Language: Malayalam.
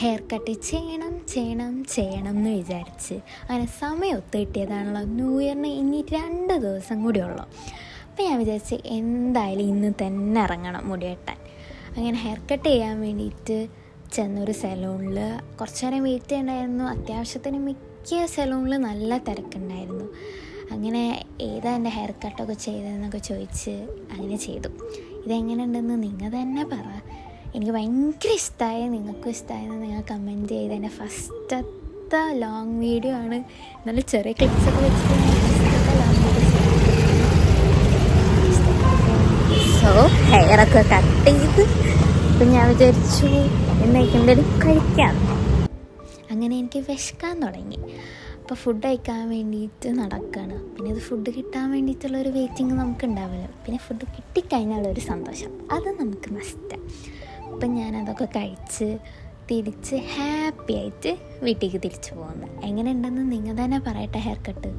ഹെയർ കട്ട് ചെയ്യണം ചെയ്യണം ചെയ്യണം എന്ന് വിചാരിച്ച് അങ്ങനെ സമയം ഒത്തു കിട്ടിയതാണല്ലോ. ന്യൂ ഇയറിന് ഇനി 2 ദിവസം കൂടി ഉള്ളൂ. അപ്പോൾ ഞാൻ വിചാരിച്ച് എന്തായാലും ഇന്ന് തന്നെ ഇറങ്ങണം മുടി വെട്ടാൻ. അങ്ങനെ ഹെയർ കട്ട് ചെയ്യാൻ വേണ്ടിയിട്ട് ചെന്നൊരു സലൂണിൽ കുറച്ച് നേരം വെയിറ്റ് ചെയ്യണ്ടായിരുന്നു. അത്യാവശ്യത്തിന് മിക്ക സലൂണിൽ നല്ല തിരക്കുണ്ടായിരുന്നു. അങ്ങനെ ഏതാ എൻ്റെ ഹെയർ കട്ടൊക്കെ ചെയ്തതെന്നൊക്കെ ചോദിച്ച് അങ്ങനെ ചെയ്തു. ഇതെങ്ങനെയുണ്ടെന്ന് നിങ്ങൾ തന്നെ പറ. എനിക്ക് ഭയങ്കര ഇഷ്ടമായി, നിങ്ങൾക്കും ഇഷ്ടമായെന്ന് നിങ്ങൾ കമൻറ്റ് ചെയ്ത്. എൻ്റെ ഫസ്റ്റത്തെ ലോങ് വീഡിയോ ആണ്. നല്ല ചെറിയ ക്ലിപ്സൊക്കെ വെച്ചിട്ട് ഫസ്റ്റത്തെ ലോങ് വീഡിയോ. സോ ഹെയറൊക്കെ കട്ട് ചെയ്ത് ഇപ്പം ഞാൻ വിചാരിച്ചു എന്തെങ്കിലും കഴിക്കാം. അങ്ങനെ എനിക്ക് വിശക്കാൻ തുടങ്ങി. അപ്പോൾ ഫുഡ് കഴിക്കാൻ വേണ്ടിയിട്ട് നടക്കുകയാണ്. പിന്നെ ഇത് ഫുഡ് കിട്ടാൻ വേണ്ടിയിട്ടുള്ളൊരു വെയിറ്റിംഗ് നമുക്ക് ഉണ്ടാവില്ല. പിന്നെ ഫുഡ് കിട്ടിക്കഴിഞ്ഞാലൊരു സന്തോഷം, അത് നമുക്ക് മസ്റ്റാണ്. അപ്പം ഞാനതൊക്കെ കഴിച്ച് തിരിച്ച് ഹാപ്പി ആയിട്ട് വീട്ടിലേക്ക് തിരിച്ചു പോകുന്നു. എങ്ങനെ ഉണ്ടെന്ന് നിങ്ങൾ തന്നെ പറയട്ടെ ഹെയർ കട്ട്.